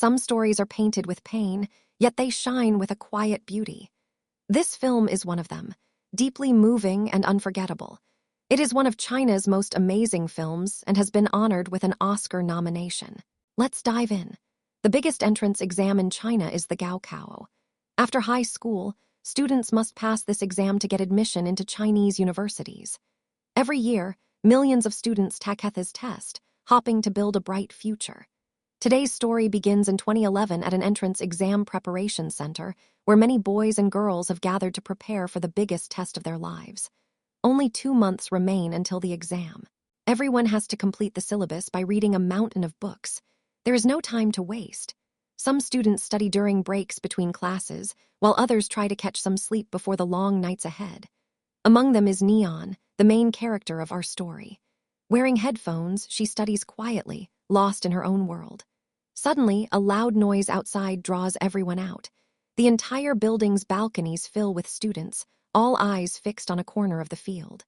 Some stories are painted with pain, yet they shine with a quiet beauty. This film is one of them, deeply moving and unforgettable. It is one of China's most amazing films and has been honored with an Oscar nomination. Let's dive in. The biggest entrance exam in China is the Gaokao. After high school, students must pass this exam to get admission into Chinese universities. Every year, millions of students take this test, hoping to build a bright future. Today's story begins in 2011 at an entrance exam preparation center where many boys and girls have gathered to prepare for the biggest test of their lives. Only 2 months remain until the exam. Everyone has to complete the syllabus by reading a mountain of books. There is no time to waste. Some students study during breaks between classes, while others try to catch some sleep before the long nights ahead. Among them is Neon, the main character of our story. Wearing headphones, she studies quietly, lost in her own world. Suddenly, a loud noise outside draws everyone out. The entire building's balconies fill with students, all eyes fixed on a corner of the field.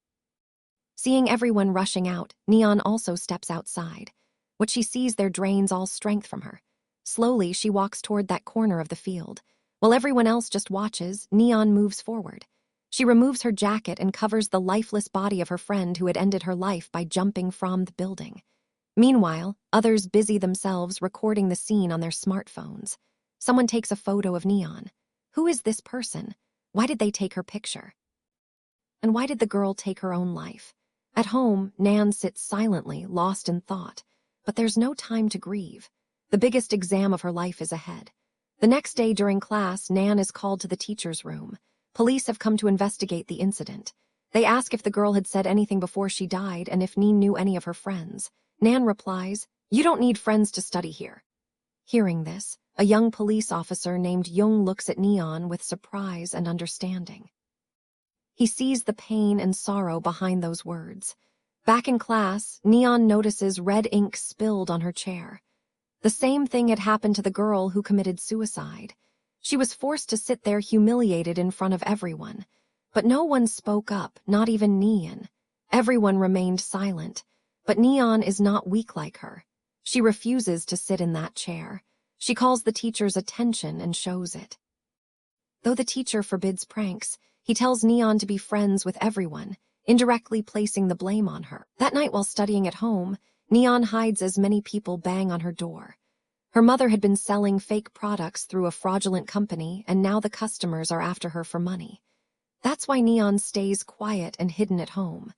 Seeing everyone rushing out, Neon also steps outside. What she sees there drains all strength from her. Slowly, she walks toward that corner of the field. While everyone else just watches, Neon moves forward. She removes her jacket and covers the lifeless body of her friend who had ended her life by jumping from the building. Meanwhile, others busy themselves recording the scene on their smartphones. Someone takes a photo of Neon. Who is this person? Why did they take her picture? And why did the girl take her own life? At home, Nan sits silently, lost in thought. But there's no time to grieve. The biggest exam of her life is ahead. The next day during class, Nan is called to the teacher's room. Police have come to investigate the incident. They ask if the girl had said anything before she died and if Nan knew any of her friends. Nan replies, "You don't need friends to study here." Hearing this, a young police officer named Young looks at Neon with surprise and understanding. He sees the pain and sorrow behind those words. Back in class, Neon notices red ink spilled on her chair. The same thing had happened to the girl who committed suicide. She was forced to sit there humiliated in front of everyone. But no one spoke up, not even Neon. Everyone remained silent. But Neon is not weak like her. She refuses to sit in that chair. She calls the teacher's attention and shows it. Though the teacher forbids pranks, he tells Neon to be friends with everyone, indirectly placing the blame on her. That night while studying at home, Neon hides as many people bang on her door. Her mother had been selling fake products through a fraudulent company, and now the customers are after her for money. That's why Neon stays quiet and hidden at home.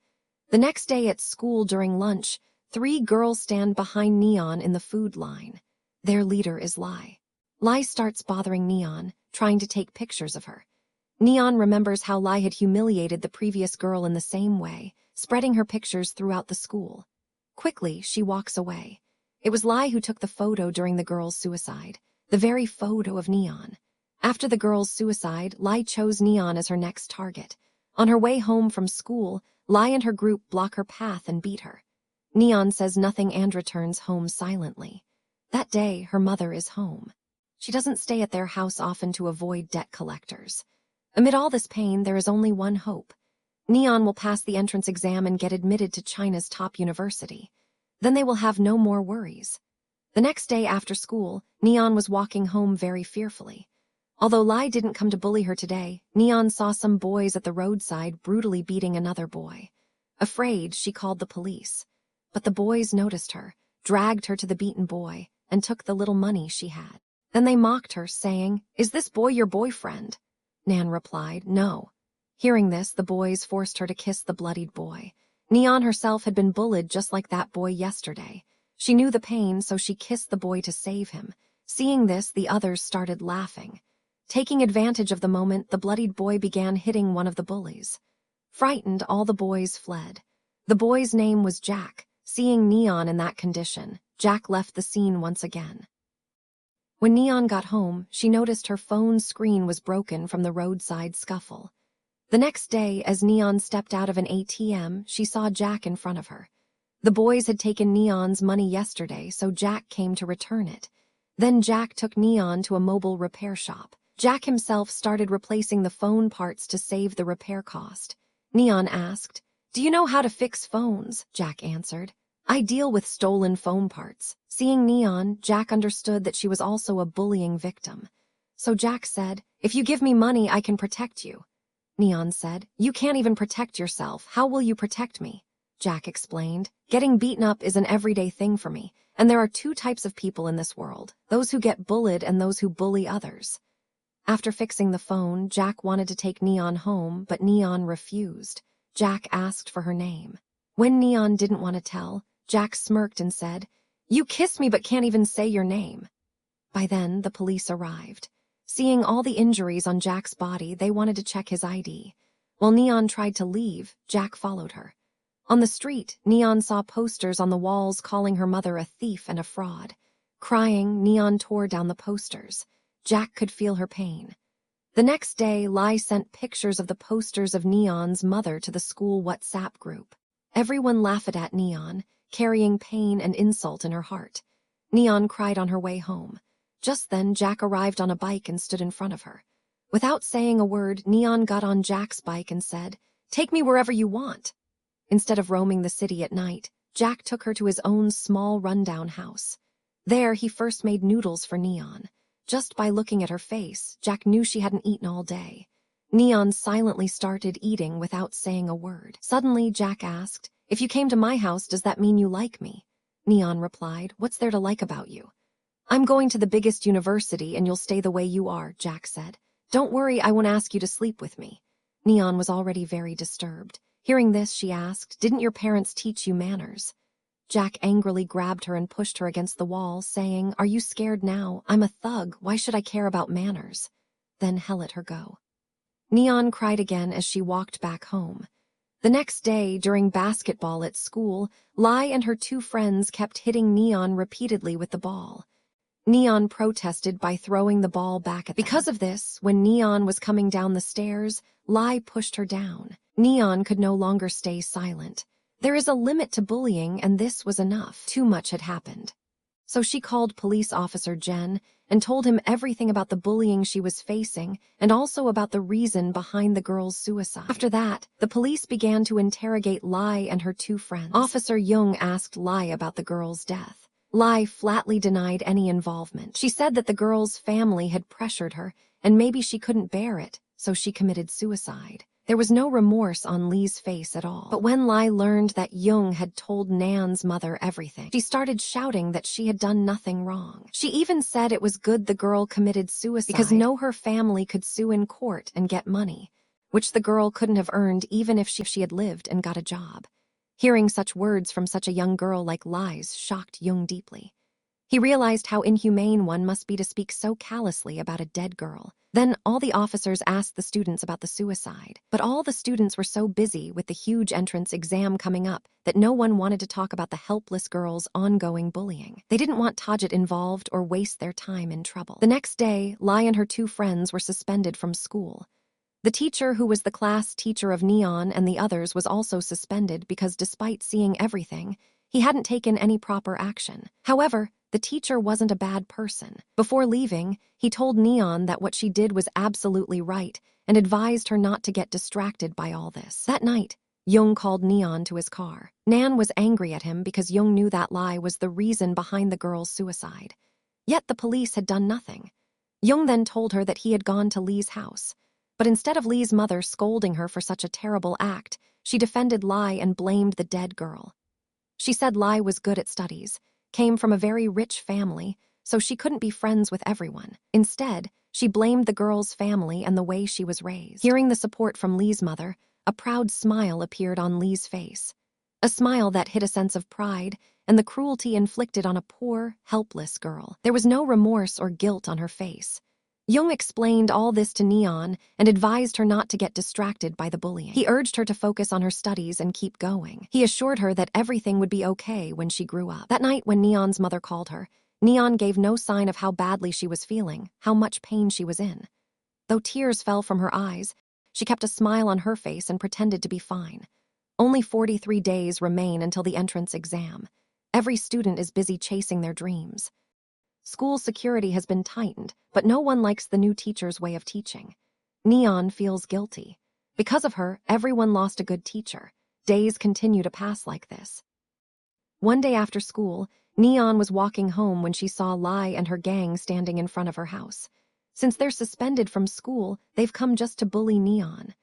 The next day at school during lunch, 3 girls stand behind Neon in the food line. Their leader is Lai. Lai starts bothering Neon, trying to take pictures of her. Neon remembers how Lai had humiliated the previous girl in the same way, spreading her pictures throughout the school. Quickly, she walks away. It was Lai who took the photo during the girl's suicide, the very photo of Neon. After the girl's suicide, Lai chose Neon as her next target. On her way home from school, Lai and her group block her path and beat her. Neon says nothing and returns home silently. That day, her mother is home. She doesn't stay at their house often to avoid debt collectors. Amid all this pain, there is only one hope. Neon will pass the entrance exam and get admitted to China's top university. Then they will have no more worries. The next day after school, Neon was walking home very fearfully. Although Lai didn't come to bully her today, Neon saw some boys at the roadside brutally beating another boy. Afraid, she called the police. But the boys noticed her, dragged her to the beaten boy, and took the little money she had. Then they mocked her, saying, "Is this boy your boyfriend?" Nan replied, "No." Hearing this, the boys forced her to kiss the bloodied boy. Neon herself had been bullied just like that boy yesterday. She knew the pain, so she kissed the boy to save him. Seeing this, the others started laughing. Taking advantage of the moment, the bloodied boy began hitting one of the bullies. Frightened, all the boys fled. The boy's name was Jack. Seeing Neon in that condition, Jack left the scene once again. When Neon got home, she noticed her phone's screen was broken from the roadside scuffle. The next day, as Neon stepped out of an ATM, she saw Jack in front of her. The boys had taken Neon's money yesterday, so Jack came to return it. Then Jack took Neon to a mobile repair shop. Jack himself started replacing the phone parts to save the repair cost. Neon asked, "Do you know how to fix phones?" Jack answered, I deal with stolen phone parts. Seeing Neon, Jack understood that she was also a bullying victim. So Jack said, if you give me money, I can protect you. Neon said, you can't even protect yourself. How will you protect me? Jack explained, getting beaten up is an everyday thing for me, and there are two types of people in this world, those who get bullied and those who bully others. After fixing the phone, Jack wanted to take Neon home, but Neon refused. Jack asked for her name. When Neon didn't want to tell, Jack smirked and said, you kissed me but can't even say your name. By then, the police arrived. Seeing all the injuries on Jack's body, they wanted to check his ID. While Neon tried to leave, Jack followed her. On the street, Neon saw posters on the walls calling her mother a thief and a fraud. Crying, Neon tore down the posters. Jack could feel her pain. The next day, Lai sent pictures of the posters of Neon's mother to the school WhatsApp group. Everyone laughed at Neon, carrying pain and insult in her heart. Neon cried on her way home. Just then, Jack arrived on a bike and stood in front of her. Without saying a word, Neon got on Jack's bike and said, take me wherever you want. Instead of roaming the city at night, Jack took her to his own small rundown house. There, he first made noodles for Neon. Just by looking at her face, Jack knew she hadn't eaten all day. Neon silently started eating without saying a word. Suddenly, Jack asked, if you came to my house, does that mean you like me? Neon replied, what's there to like about you? I'm going to the biggest university and you'll stay the way you are, Jack said. Don't worry, I won't ask you to sleep with me. Neon was already very disturbed. Hearing this, she asked, didn't your parents teach you manners? Jack angrily grabbed her and pushed her against the wall, saying, are you scared now? I'm a thug. Why should I care about manners? Then he let her go. Neon cried again as she walked back home. The next day, during basketball at school, Lai and her two friends kept hitting Neon repeatedly with the ball. Neon protested by throwing the ball back at them. Because of this, when Neon was coming down the stairs, Lai pushed her down. Neon could no longer stay silent. There is a limit to bullying, and this was enough. Too much had happened. So she called police officer Jen and told him everything about the bullying she was facing and also about the reason behind the girl's suicide. After that, the police began to interrogate Lai and her two friends. Officer Jung asked Lai about the girl's death. Lai flatly denied any involvement. She said that the girl's family had pressured her and maybe she couldn't bear it, so she committed suicide. There was no remorse on Lee's face at all. But when Lai learned that Jung had told Nan's mother everything, she started shouting that she had done nothing wrong. She even said it was good the girl committed suicide because her family could sue in court and get money, which the girl couldn't have earned even if she had lived and got a job. Hearing such words from such a young girl like Lai's shocked Jung deeply. He realized how inhumane one must be to speak so callously about a dead girl. Then all the officers asked the students about the suicide, but all the students were so busy with the huge entrance exam coming up that no one wanted to talk about the helpless girl's ongoing bullying. They didn't want Tajit involved or waste their time in trouble. The next day, Lai and her two friends were suspended from school. The teacher who was the class teacher of Neon and the others was also suspended because despite seeing everything, he hadn't taken any proper action. However, the teacher wasn't a bad person. Before leaving, he told Neon that what she did was absolutely right and advised her not to get distracted by all this. That night, Jung called Neon to his car. Nan was angry at him because Jung knew that Lai was the reason behind the girl's suicide. Yet the police had done nothing. Jung then told her that he had gone to Lee's house. But instead of Lee's mother scolding her for such a terrible act, she defended Lai and blamed the dead girl. She said Lai was good at studies, came from a very rich family, so she couldn't be friends with everyone. Instead, she blamed the girl's family and the way she was raised. Hearing the support from Lee's mother, a proud smile appeared on Lee's face. A smile that hid a sense of pride and the cruelty inflicted on a poor, helpless girl. There was no remorse or guilt on her face. Jung explained all this to Neon and advised her not to get distracted by the bullying. He urged her to focus on her studies and keep going. He assured her that everything would be okay when she grew up. That night when Neon's mother called her, Neon gave no sign of how badly she was feeling, how much pain she was in. Though tears fell from her eyes, she kept a smile on her face and pretended to be fine. Only 43 days remain until the entrance exam. Every student is busy chasing their dreams. School security has been tightened, but no one likes the new teacher's way of teaching. Neon feels guilty. Because of her, everyone lost a good teacher. Days continue to pass like this. One day after school, Neon was walking home when she saw Lai and her gang standing in front of her house. Since they're suspended from school, they've come just to bully Neon.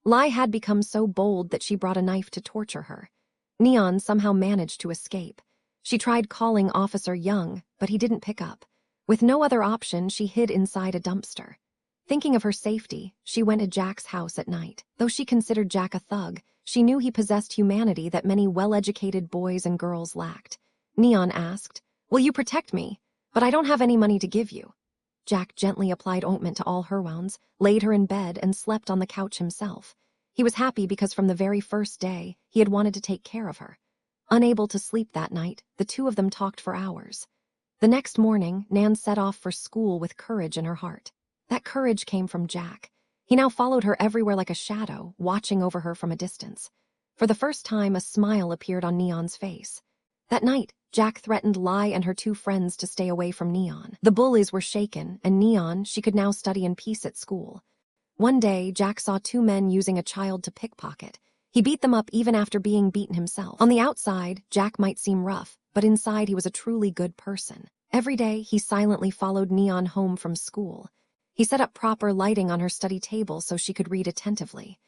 Lai had become so bold that she brought a knife to torture her. Neon somehow managed to escape. She tried calling Officer Young, but he didn't pick up. With no other option, she hid inside a dumpster. Thinking of her safety, she went to Jack's house at night. Though she considered Jack a thug, she knew he possessed humanity that many well-educated boys and girls lacked. Neon asked, "Will you protect me? But I don't have any money to give you." Jack gently applied ointment to all her wounds, laid her in bed, and slept on the couch himself. He was happy because from the very first day, he had wanted to take care of her. Unable to sleep that night, the two of them talked for hours. The next morning, Nan set off for school with courage in her heart. That courage came from Jack. He now followed her everywhere like a shadow, watching over her from a distance. For the first time, a smile appeared on Neon's face. That night, Jack threatened Lai and her two friends to stay away from Neon. The bullies were shaken, and Neon, she could now study in peace at school. One day, Jack saw two men using a child to pickpocket. He beat them up even after being beaten himself. On the outside, Jack might seem rough, but inside he was a truly good person. Every day, he silently followed Neon home from school. He set up proper lighting on her study table so she could read attentively.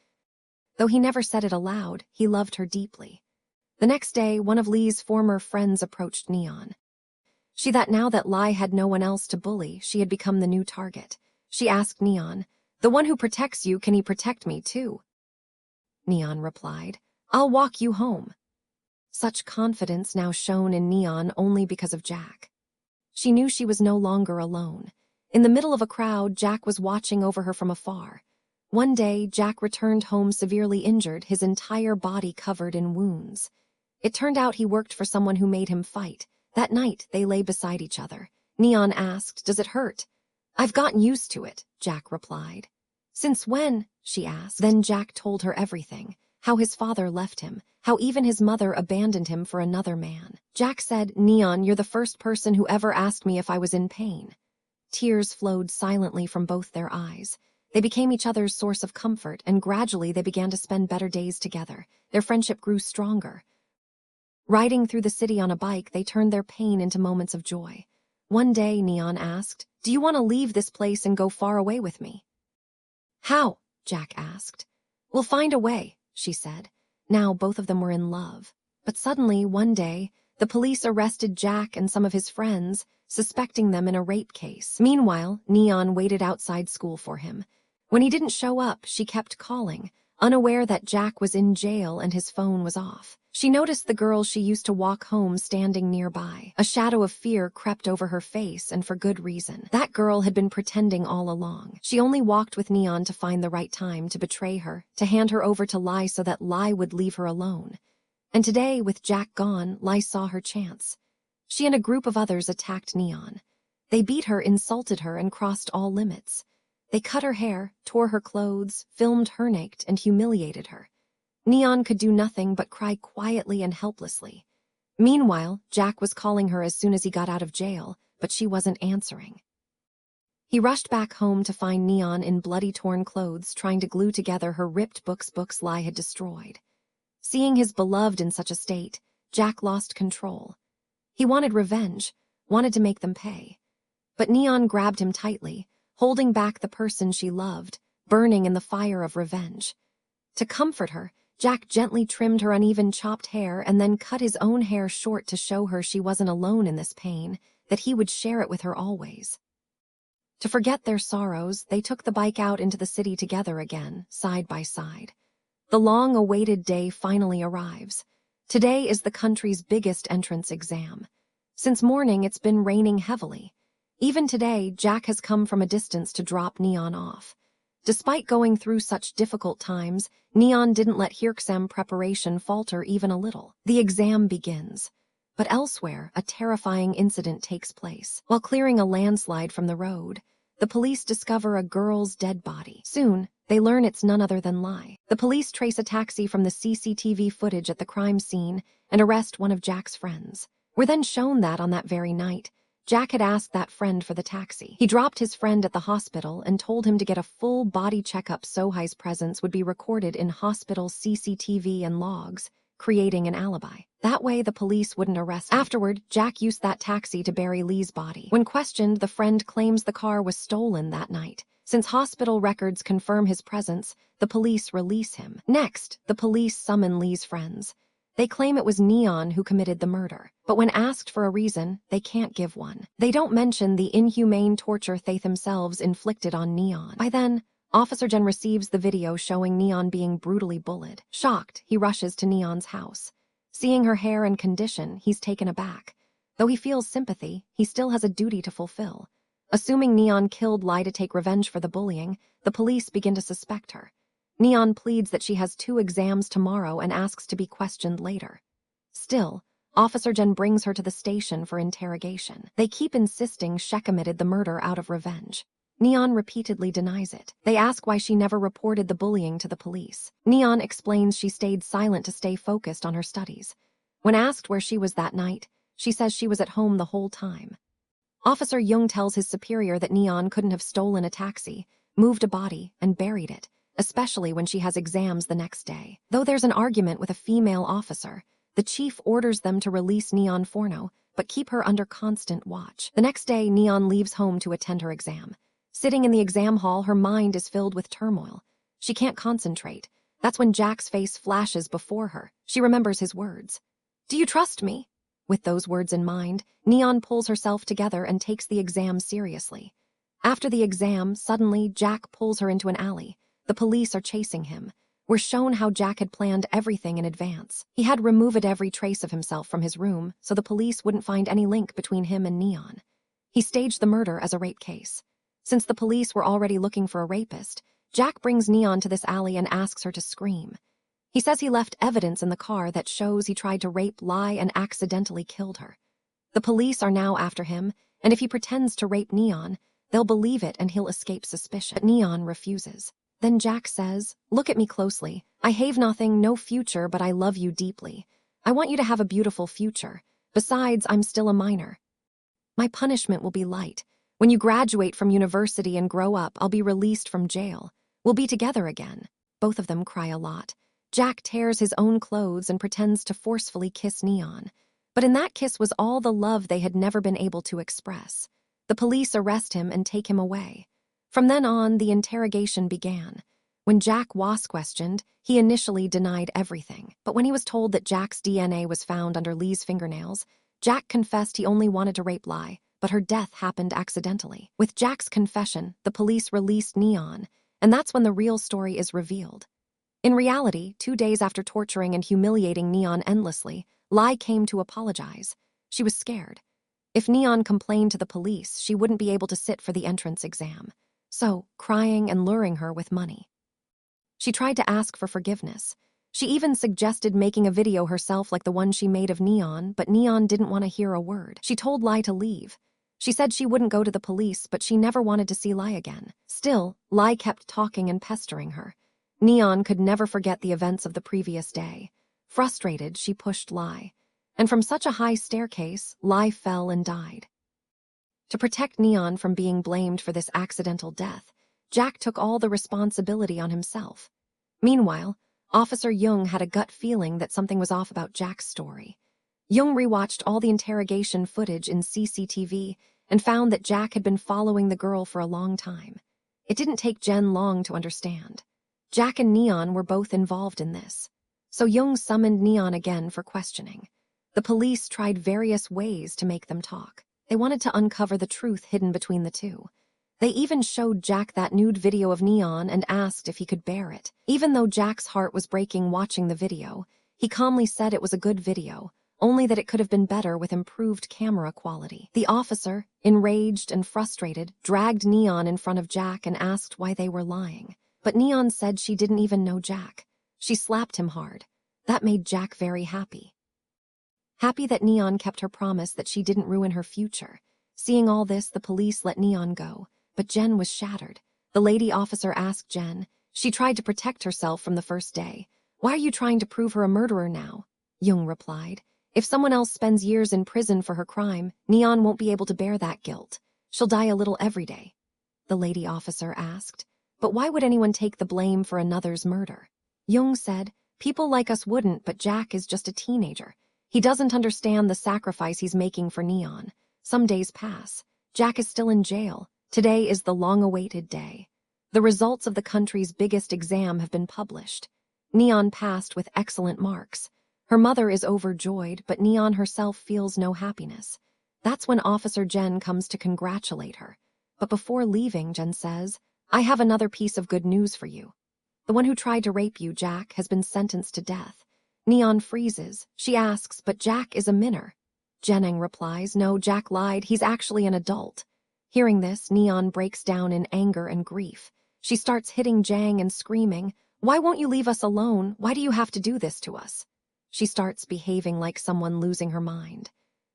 Though he never said it aloud, he loved her deeply. The next day, one of Lee's former friends approached Neon. She thought now that Lai had no one else to bully, she had become the new target. She asked Neon, "The one who protects you, can he protect me too?" Neon replied, "I'll walk you home." Such confidence now shone in Neon only because of Jack. She knew she was no longer alone. In the middle of a crowd, Jack was watching over her from afar. One day, Jack returned home severely injured, his entire body covered in wounds. It turned out he worked for someone who made him fight. That night, they lay beside each other. Neon asked, "Does it hurt?" "I've gotten used to it," Jack replied. "Since when?" she asked. Then Jack told her everything. How his father left him, how even his mother abandoned him for another man. Jack said, "Neon, you're the first person who ever asked me if I was in pain." Tears flowed silently from both their eyes. They became each other's source of comfort, and gradually they began to spend better days together. Their friendship grew stronger. Riding through the city on a bike, they turned their pain into moments of joy. One day, Neon asked, "Do you want to leave this place and go far away with me?" "How?" Jack asked. "We'll find a way," she said. Now both of them were in love. But suddenly, one day, the police arrested Jack and some of his friends, suspecting them in a rape case. Meanwhile, Neon waited outside school for him. When he didn't show up, she kept calling, unaware that Jack was in jail and his phone was off. She noticed the girl she used to walk home standing nearby. A shadow of fear crept over her face, and for good reason. That girl had been pretending all along. She only walked with Neon to find the right time to betray her, to hand her over to Lai so that Lai would leave her alone. And today, with Jack gone, Lai saw her chance. She and a group of others attacked Neon. They beat her, insulted her, and crossed all limits. They cut her hair, tore her clothes, filmed her naked, and humiliated her. Neon could do nothing but cry quietly and helplessly. Meanwhile, Jack was calling her as soon as he got out of jail, but she wasn't answering. He rushed back home to find Neon in bloody torn clothes, trying to glue together her ripped books Lai had destroyed. Seeing his beloved in such a state, Jack lost control. He wanted revenge, wanted to make them pay. But Neon grabbed him tightly, holding back the person she loved, burning in the fire of revenge. To comfort her, Jack gently trimmed her uneven chopped hair and then cut his own hair short to show her she wasn't alone in this pain, that he would share it with her always. To forget their sorrows, they took the bike out into the city together again, side by side. The long-awaited day finally arrives. Today is the country's biggest entrance exam. Since morning, it's been raining heavily. Even today, Jack has come from a distance to drop Neon off. Despite going through such difficult times, Neon didn't let exam preparation falter even a little. The exam begins. But elsewhere, a terrifying incident takes place. While clearing a landslide from the road, the police discover a girl's dead body. Soon, they learn it's none other than Lai. The police trace a taxi from the CCTV footage at the crime scene and arrest one of Jack's friends. We're then shown that on that very night, Jack had asked that friend for the taxi. He dropped his friend at the hospital and told him to get a full body checkup so Hai's presence would be recorded in hospital CCTV and logs, creating an alibi. That way, the police wouldn't arrest him. Afterward, Jack used that taxi to bury Lee's body. When questioned, the friend claims the car was stolen that night. Since hospital records confirm his presence, the police release him. Next, the police summon Lee's friends. They claim it was Neon who committed the murder, but when asked for a reason, they can't give one. They don't mention the inhumane torture they themselves inflicted on Neon. By then, Officer Jen receives the video showing Neon being brutally bullied. Shocked, he rushes to Neon's house. Seeing her hair and condition, he's taken aback. Though he feels sympathy, he still has a duty to fulfill. Assuming Neon killed Lai to take revenge for the bullying, the police begin to suspect her. Neon pleads that she has 2 exams tomorrow and asks to be questioned later. Still, Officer Jen brings her to the station for interrogation. They keep insisting she committed the murder out of revenge. Neon repeatedly denies it. They ask why she never reported the bullying to the police. Neon explains she stayed silent to stay focused on her studies. When asked where she was that night, she says she was at home the whole time. Officer Jung tells his superior that Neon couldn't have stolen a taxi, moved a body, and buried it, especially when she has exams the next day. Though there's an argument with a female officer, the chief orders them to release Neon Forno, but keep her under constant watch. The next day, Neon leaves home to attend her exam. Sitting in the exam hall, her mind is filled with turmoil. She can't concentrate. That's when Jack's face flashes before her. She remembers his words. "Do you trust me?" With those words in mind, Neon pulls herself together and takes the exam seriously. After the exam, suddenly, Jack pulls her into an alley. The police are chasing him. We're shown how Jack had planned everything in advance. He had removed every trace of himself from his room so the police wouldn't find any link between him and Neon. He staged the murder as a rape case. Since the police were already looking for a rapist, Jack brings Neon to this alley and asks her to scream. He says he left evidence in the car that shows he tried to rape Lai and accidentally killed her. The police are now after him, and if he pretends to rape Neon, they'll believe it and he'll escape suspicion. But Neon refuses. Then Jack says, "Look at me closely. I have nothing, no future, but I love you deeply. I want you to have a beautiful future. Besides, I'm still a minor. My punishment will be light. When you graduate from university and grow up, I'll be released from jail. We'll be together again." Both of them cry a lot. Jack tears his own clothes and pretends to forcefully kiss Neon. But in that kiss was all the love they had never been able to express. The police arrest him and take him away. From then on, the interrogation began. When Jack was questioned, he initially denied everything. But when he was told that Jack's DNA was found under Lee's fingernails, Jack confessed he only wanted to rape Lai, but her death happened accidentally. With Jack's confession, the police released Neon, and that's when the real story is revealed. In reality, 2 days after torturing and humiliating Neon endlessly, Lai came to apologize. She was scared. If Neon complained to the police, she wouldn't be able to sit for the entrance exam. So, crying and luring her with money. She tried to ask for forgiveness. She even suggested making a video herself like the one she made of Neon, but Neon didn't want to hear a word. She told Lai to leave. She said she wouldn't go to the police, but she never wanted to see Lai again. Still, Lai kept talking and pestering her. Neon could never forget the events of the previous day. Frustrated, she pushed Lai. And from such a high staircase, Lai fell and died. To protect Neon from being blamed for this accidental death, Jack took all the responsibility on himself. Meanwhile, Officer Jung had a gut feeling that something was off about Jack's story. Jung rewatched all the interrogation footage in CCTV and found that Jack had been following the girl for a long time. It didn't take Jen long to understand. Jack and Neon were both involved in this. So Jung summoned Neon again for questioning. The police tried various ways to make them talk. They wanted to uncover the truth hidden between the two. They even showed Jack that nude video of Neon and asked if he could bear it. Even though Jack's heart was breaking watching the video, he calmly said it was a good video, only that it could have been better with improved camera quality. The officer, enraged and frustrated, dragged Neon in front of Jack and asked why they were lying. But Neon said she didn't even know Jack. She slapped him hard. That made Jack very happy. Happy that Neon kept her promise that she didn't ruin her future. Seeing all this, the police let Neon go, but Jen was shattered. The lady officer asked Jen. She tried to protect herself from the first day. "Why are you trying to prove her a murderer now?" Jung replied. "If someone else spends years in prison for her crime, Neon won't be able to bear that guilt. She'll die a little every day." The lady officer asked. "But why would anyone take the blame for another's murder?" Jung said, People like us wouldn't, but Jack is just a teenager. He doesn't understand the sacrifice he's making for Neon. Some days pass. Jack is still in jail. Today is the long-awaited day. The results of the country's biggest exam have been published. Neon passed with excellent marks. Her mother is overjoyed, but Neon herself feels no happiness. That's when Officer Jen comes to congratulate her. But before leaving, Jen says, "I have another piece of good news for you. The one who tried to rape you, Jack, has been sentenced to death." Neon freezes. She asks, "But Jack is a minor." Jennings replies, "No, Jack lied. He's actually an adult." Hearing this, Neon breaks down in anger and grief. She starts hitting Jang and screaming, "Why won't you leave us alone? Why do you have to do this to us?" She starts behaving like someone losing her mind.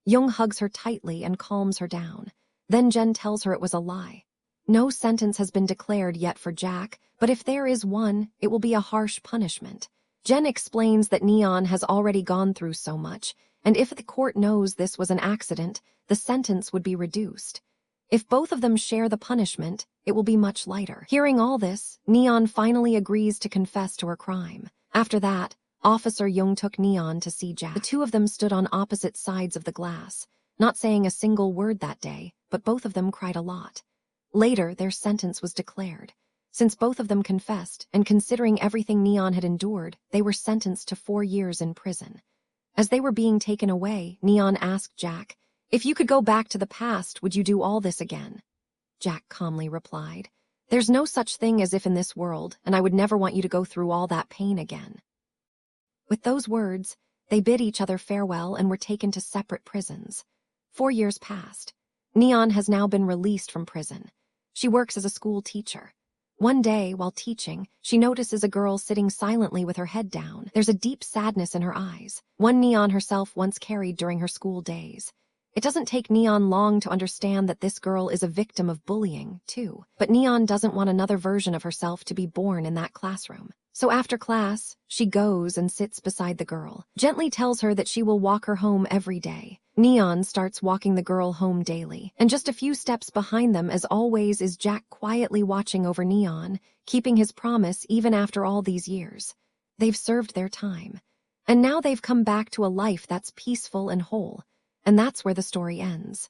Young hugs her tightly and calms her down. Then Jen tells her it was a lie. No sentence has been declared yet for Jack, but if there is one, it will be a harsh punishment. Jen explains that Neon has already gone through so much, and if the court knows this was an accident, the sentence would be reduced. If both of them share the punishment, it will be much lighter. Hearing all this, Neon finally agrees to confess to her crime. After that, Officer Young took Neon to see Jack. The two of them stood on opposite sides of the glass, not saying a single word that day, but both of them cried a lot. Later, their sentence was declared. Since both of them confessed, and considering everything Neon had endured, they were sentenced to 4 years in prison. As they were being taken away, Neon asked Jack, "If you could go back to the past, would you do all this again?" Jack calmly replied, "There's no such thing as if in this world, and I would never want you to go through all that pain again." With those words, they bid each other farewell and were taken to separate prisons. 4 years passed. Neon has now been released from prison. She works as a school teacher. One day, while teaching, she notices a girl sitting silently with her head down. There's a deep sadness in her eyes, one Neon herself once carried during her school days. It doesn't take Neon long to understand that this girl is a victim of bullying, too. But Neon doesn't want another version of herself to be born in that classroom. So after class, she goes and sits beside the girl, gently tells her that she will walk her home every day. Neon starts walking the girl home daily, and just a few steps behind them, as always, is Jack quietly watching over Neon, keeping his promise even after all these years. They've served their time, and now they've come back to a life that's peaceful and whole, and that's where the story ends.